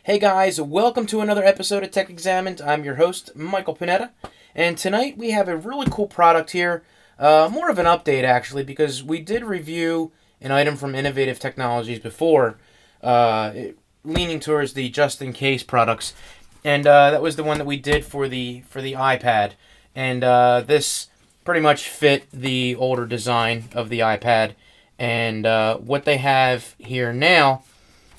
Hey guys, welcome to another episode of Tech Examined. I'm your host, Michael Pinetta, and tonight we have a really cool product here. More of an update actually, because we did review an item from Innovative Technologies before, leaning towards the just-in-case products, and that was the one that we did for the iPad, and this pretty much fit the older design of the iPad, and what they have here now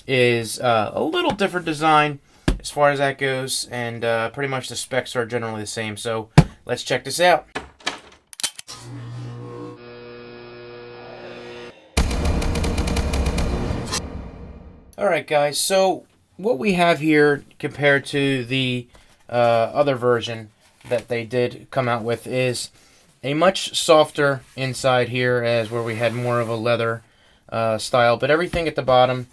is a little different design as far as that goes, and pretty much the specs are generally the same. So let's check this out. Alright guys, so what we have here compared to the other version that they did come out with is a much softer inside here, as where we had more of a leather style, but everything at the bottom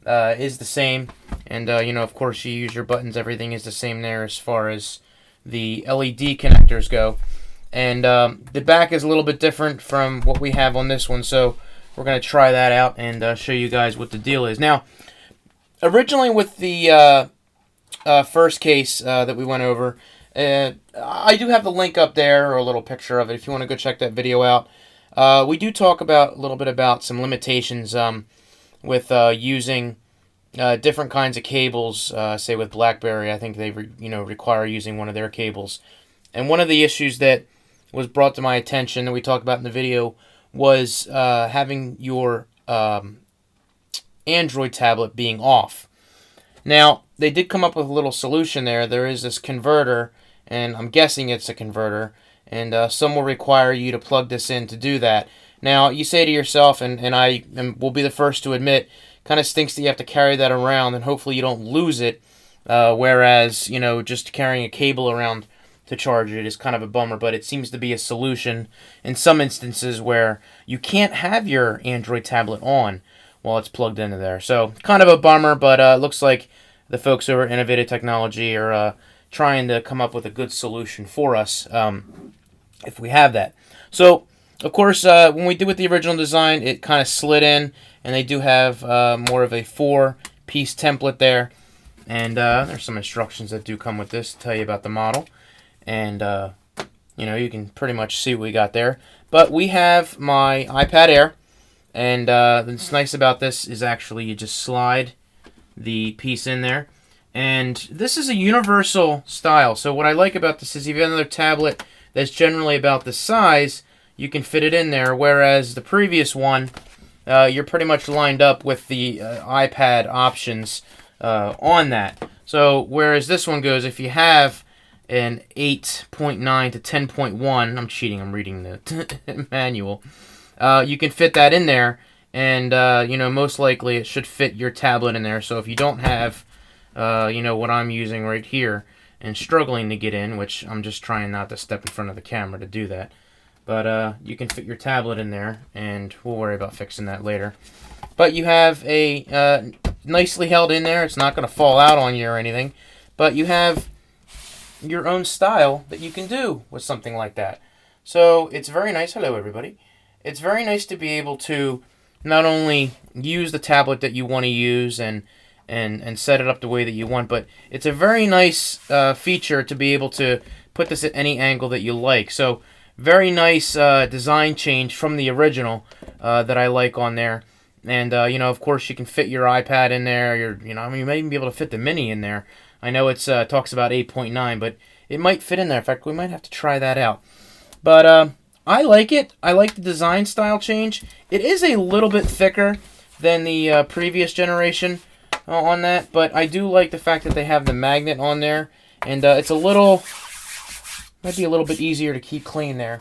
is the same, and of course you use your buttons, everything is the same there as far as the LED connectors go, and the back is a little bit different from what we have on this one, so we're going to try that out and show you guys what the deal is. Now, originally with the first case that we went over, I do have the link up there, or a little picture of it, if you want to go check that video out. We do talk about a little bit about some limitations with using different kinds of cables. Say with BlackBerry, I think they require using one of their cables. And one of the issues that was brought to my attention that we talked about in the video was having your Android tablet being off. Now, they did come up with a little solution there. There is this converter, and I'm guessing it's a converter, and some will require you to plug this in to do that. Now, you say to yourself, and I will be the first to admit, kind of stinks that you have to carry that around, and hopefully you don't lose it, whereas, just carrying a cable around to charge it is kind of a bummer, but it seems to be a solution in some instances where you can't have your Android tablet on while it's plugged into there. So, kind of a bummer, but it looks like the folks over at Innovative Technology are trying to come up with a good solution for us if we have that. So, of course, when we did with the original design, it kind of slid in, and they do have more of a 4-piece template there. And there's some instructions that do come with this to tell you about the model. And, you can pretty much see what we got there. But we have my iPad Air, and what's nice about this is actually you just slide the piece in there. And this is a universal style. So what I like about this is if you have another tablet that's generally about this size, you can fit it in there, whereas the previous one, you're pretty much lined up with the iPad options on that. So whereas this one goes, if you have an 8.9 to 10.1, I'm cheating, I'm reading the manual, you can fit that in there, and most likely it should fit your tablet in there. So if you don't have what I'm using right here and struggling to get in, which I'm just trying not to step in front of the camera to do that, but you can fit your tablet in there, and we'll worry about fixing that later. But you have a nicely held in there. It's not going to fall out on you or anything, but you have your own style that you can do with something like that. So it's very nice. Hello, everybody. It's very nice to be able to not only use the tablet that you want to use and set it up the way that you want, but it's a very nice feature to be able to put this at any angle that you like. So very nice design change from the original that I like on there. And, of course, you can fit your iPad in there. You may even be able to fit the Mini in there. I know it talks about 8.9, but it might fit in there. In fact, we might have to try that out. But I like it. I like the design style change. It is a little bit thicker than the previous generation on that, but I do like the fact that they have the magnet on there, and it's might be a little bit easier to keep clean there.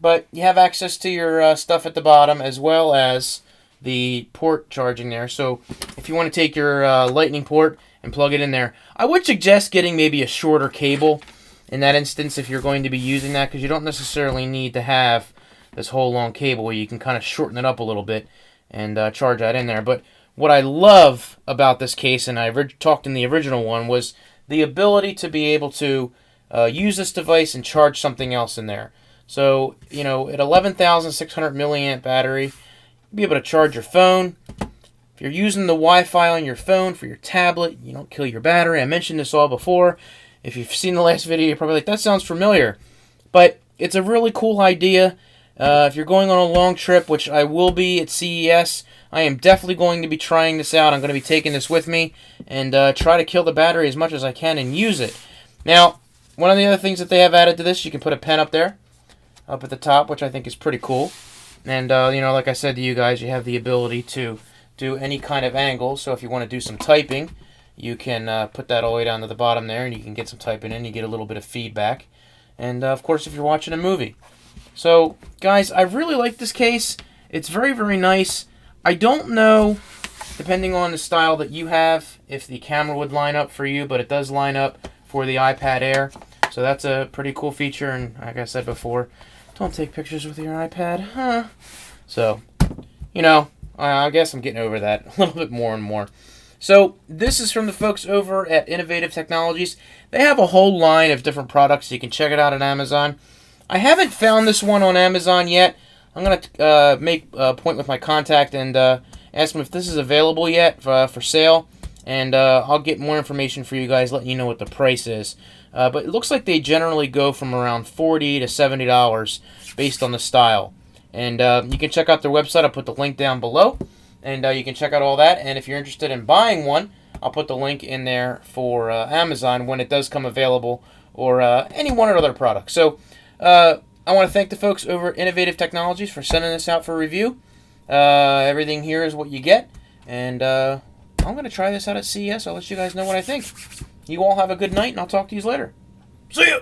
But you have access to your stuff at the bottom, as well as the port charging there. So if you want to take your lightning port and plug it in there, I would suggest getting maybe a shorter cable in that instance if you're going to be using that, because you don't necessarily need to have this whole long cable where you can kind of shorten it up a little bit and charge that in there. But what I love about this case, and I talked in the original one, was the ability to be able to use this device and charge something else in there. So, at 11,600 milliamp battery, you'll be able to charge your phone, If you're using the Wi-Fi on your phone for your tablet, you don't kill your battery. I mentioned this all before. If you've seen the last video, you're probably like, that sounds familiar. But it's a really cool idea. If you're going on a long trip, which I will be at CES, I am definitely going to be trying this out. I'm going to be taking this with me and try to kill the battery as much as I can and use it. Now, one of the other things that they have added to this, you can put a pen up there, up at the top, which I think is pretty cool. And, like I said to you guys, you have the ability to do any kind of angle. So if you want to do some typing, you can put that all the way down to the bottom there, and you can get some typing in. You get a little bit of feedback. And, of course, if you're watching a movie. So, guys, I really like this case. It's very, very nice. I don't know, depending on the style that you have, if the camera would line up for you, but it does line up for the iPad Air. So that's a pretty cool feature, and like I said before, don't take pictures with your iPad, huh? So, I guess I'm getting over that a little bit more and more. So, this is from the folks over at Innovative Technologies. They have a whole line of different products. You can check it out on Amazon. I haven't found this one on Amazon yet. I'm going to make a point with my contact and ask them if this is available yet for sale. And I'll get more information for you guys, letting you know what the price is. But it looks like they generally go from around $40 to $70 based on the style. And you can check out their website. I'll put the link down below. And you can check out all that. And if you're interested in buying one, I'll put the link in there for Amazon when it does come available, or any one or other product. So I want to thank the folks over at Innovative Technologies for sending this out for review. Everything here is what you get. And I'm going to try this out at CES. I'll let you guys know what I think. You all have a good night, and I'll talk to you later. See ya!